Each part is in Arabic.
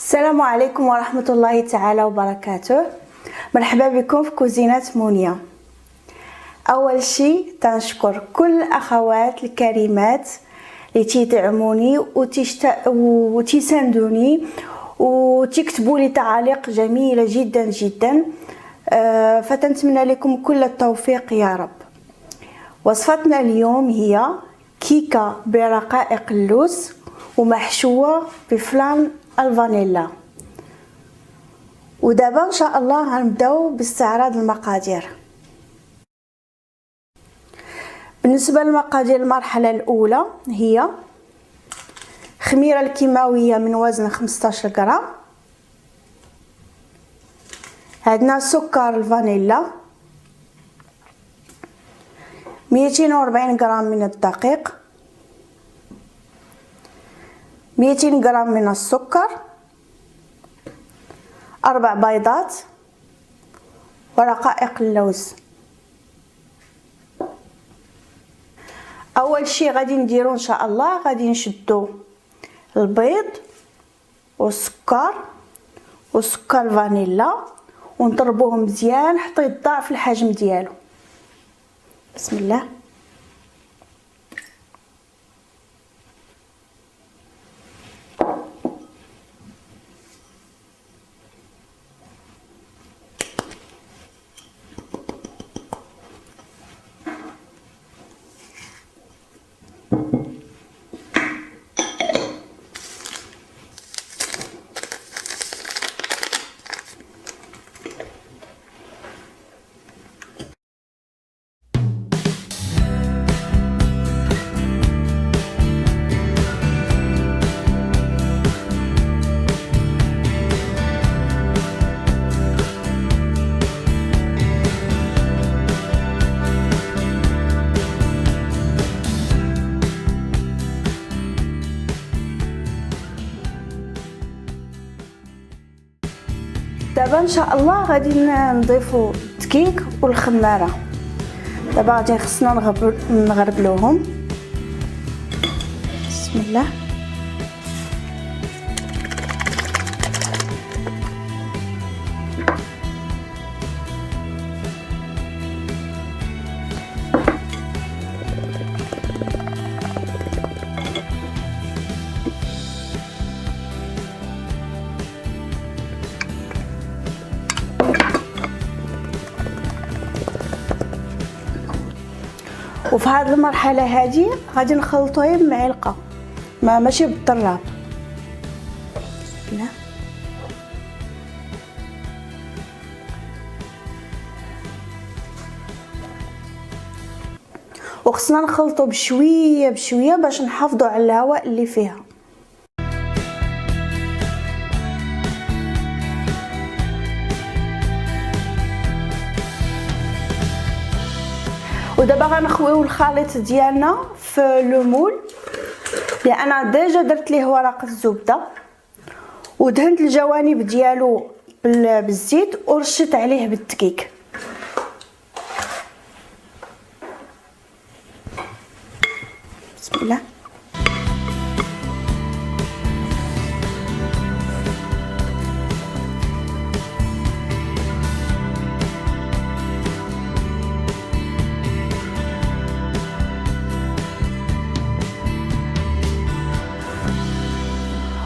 السلام عليكم ورحمة الله تعالى وبركاته. مرحبا بكم في كوزينات مونيا. اول شيء تنشكر كل الاخوات الكريمات اللي تدعموني وتساندوني وتكتبوا لي تعاليق جميله جدا جدا، فتنتمنى لكم كل التوفيق يا رب. وصفتنا اليوم هي كيكه برقائق اللوز ومحشوه بفلان الفانيلا. ودابا ان شاء الله غنبداو باستعراض المقادير. بالنسبه للمقادير، المرحله الاولى هي خميره الكيماويه من وزن 15 غرام، عندنا سكر الفانيلا، 240 غرام من الدقيق، 200 غرام من السكر، 4 بيضات ورقائق اللوز. اول شيء غادي نديرو ان شاء الله، غادي نشدو البيض والسكر الفانيلا ونضربوهم مزيان حتى يضاعف الحجم ديالو. بسم الله. دابا ان شاء الله غادي نضيفوا الدقيق والخماره. دابا غادي خصنا نغربلوهم. بسم الله. وفي هذه المرحله هذه غادي نخلطوه بمعلقه، ماشي بالضراب. لا وخصنا نخلطو بشويه بشويه باش نحافظوا على الهواء اللي فيها. ودابا غنخويو الخليط ديالنا في لو مول اللي انا ديجا درت ليه ورقه الزبده ودهنت الجوانب ديالو بالزيت ورشيت عليه بالدقيق. بسم الله.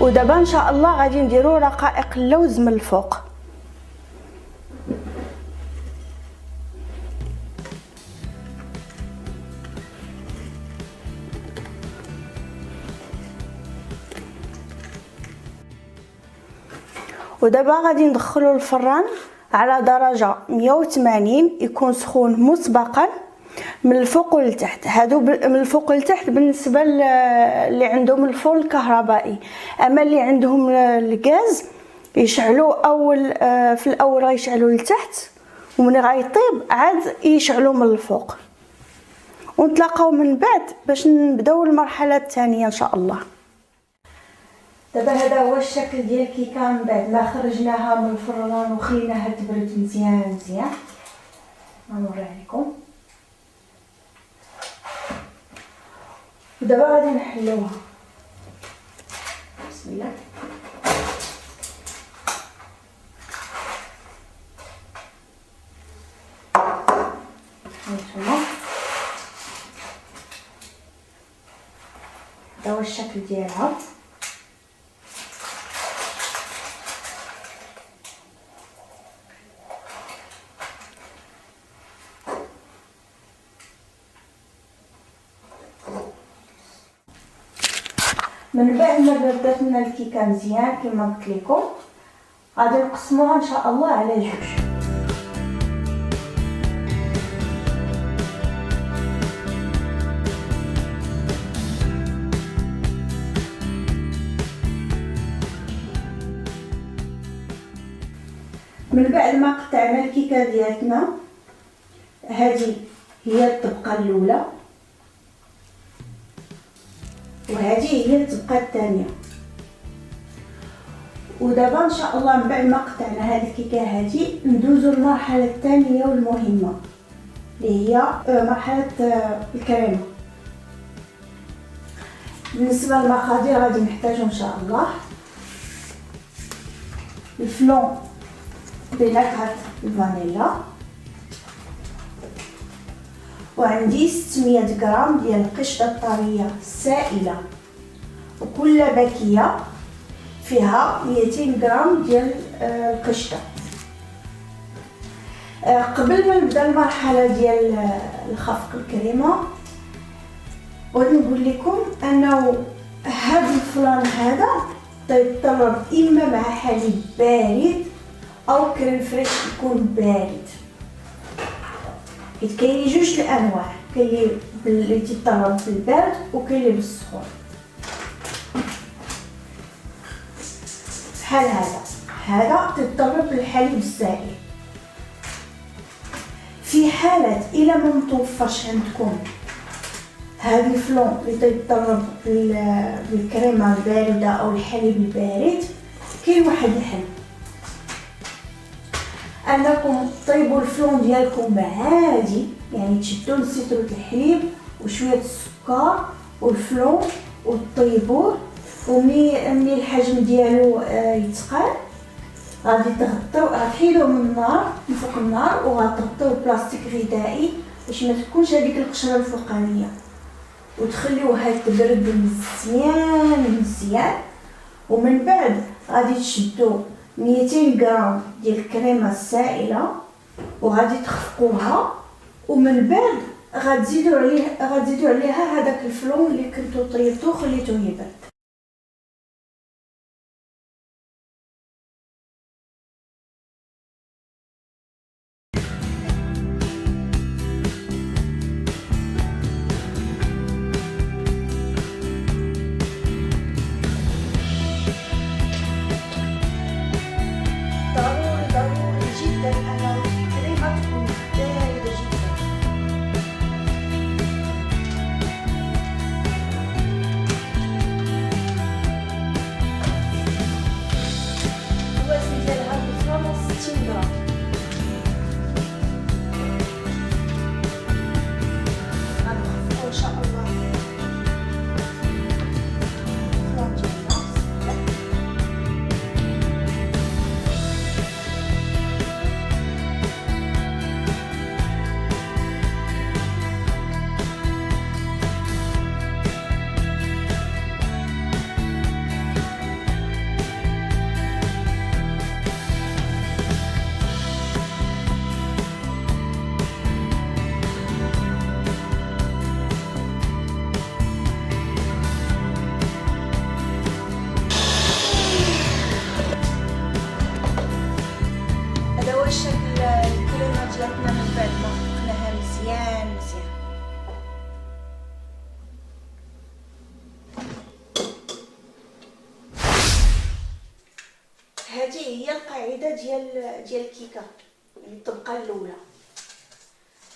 ودابا ان شاء الله غادي نديرو رقائق اللوز من الفوق. ودابا غادي ندخلو الفران على درجه 180 يكون سخون مسبقا من الفوق والتحت. هادو من الفوق والتحت بالنسبه اللي عندهم الفرن الكهربائي، اما اللي عندهم الغاز يشعلوا في الاول غيشعلوا لتحت ومن غيطيب عاد يشعلوا من الفوق، ونتلاقاو من بعد باش نبداو المرحله الثانيه ان شاء الله. دابا هذا هو الشكل ديال الكيكه من بعد ما خرجناها من الفران وخليناها تبرد مزيان مزيان. غنوريها لكم. ودابا غادي نحلوها. بسم الله. هانتوما هذا هو الشكل ديالها. من بعد ما بردات لنا الكيكه مزيان كما قلت لكم غادي نقسموها ان شاء الله على جوج. من بعد ما قطعنا الكيكه ديالتنا هذه هي الطبقه الاولى وهذه هي الطبقه الثانيه. ودابا ان شاء الله من بعد ما قطعنا هذه الكيكه هذه ندوزو للمرحله الثانيه والمهمه اللي هي مرحله الكريمه. بالنسبه للمقادير غادي نحتاجو ان شاء الله الفلون بنكهه الفانيلا، وعندي 600 غرام ديال القشطه الطريه السائله، وكل باكيه فيها 200 غرام ديال القشطه. قبل ما نبدا المرحله ديال الخفق الكريمه بغيت نقول لكم انه هذا الفلان هذا تيطلب اما مع حليب بارد او كريم فريش يكون بارد، حيت كاين جوج الانواع، كاين اللي تيطلب بالبارد وكاين اللي بالسخون. بحال هذا تيطلب بالحليب السائل. في حاله الا ما متوفرش عندكم هذا الفلون اللي تيطلب بالكريمه البارده او الحليب البارد، كاين واحد الحل انكم طيبوا الفلون ديالكم عادي، يعني تشدوا لتر الحليب وشويه السكر والفلون وطيبوه، ومني الحجم ديالو يتقال غادي غتحيدوه من النار من فوق النار وغتغطيوه بلاستيك غذائي باش ما تكونش هذيك القشره الفوقانيه، وتخليوها تبرد مزيان. ومن بعد غادي تشدوا 200 غرام ديال الكريمه السائله وغادي تخفقوها، ومن بعد غتزيدوا عليها هذاك الفلون اللي كنتو طيبتوه خليتوه يبرد. ضروري جدا أن الكريمة تكون باردة جدا. الوزن ديالها بالفرن 60 غرام. غنخفقو إن شاء الله الفرن ديالنا. هذا هو الشكل الكريمه ديالنا من بعد ما خفقناها مزيان. هذه هي القاعده ديال الكيكه، يعني الطبقه الاولى.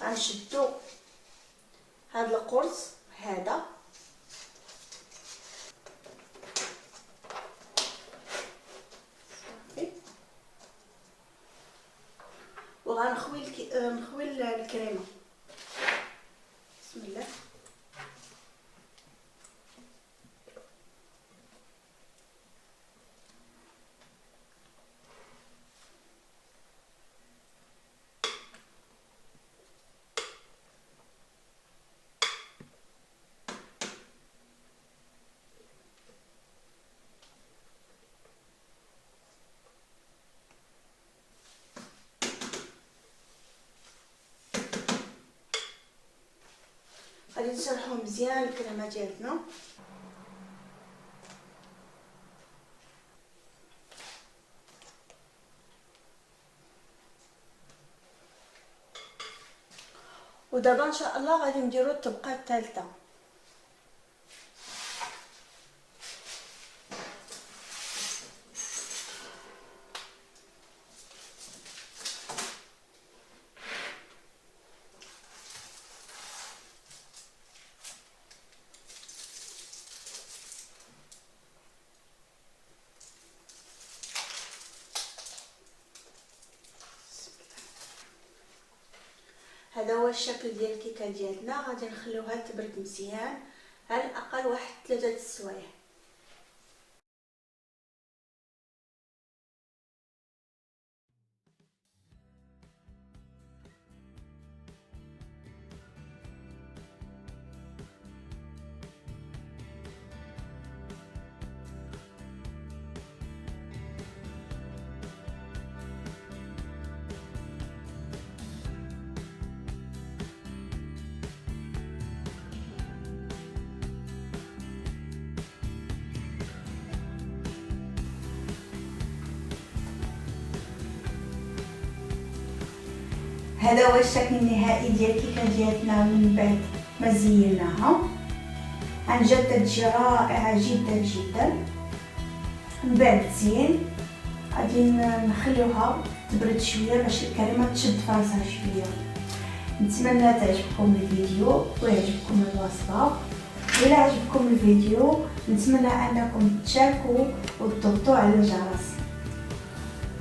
غنشدو هذا القرص هذا وغنخوي الكريمه. بسم الله. غادي نشرحو مزيان الكريمه ديالنا. ودابا ان شاء الله غادي نديرو الطبقه الثالثه. هذا هو الشكل ديال الكيكه ديالنا. غادي نخليوها تبرد مزيان على الاقل واحد 3 السوايع. هذا هو الشكل النهائي ديال الكيكه ديالنا من بعد ما زيناها. عن جد تجي رائعه جدا جدا. من بعد التزيين غادي نخليوها تبرد شويه باش الكريمه تشد في راسها شويه. نتمنى تعجبكم الفيديو ويعجبكم الوصفه. الى عجبكم الفيديو نتمنى انكم تشاركوا وتضغطوا على الجرس.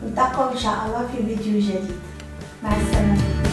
نلتقاو ان شاء الله في فيديو جديد. مع السلامه.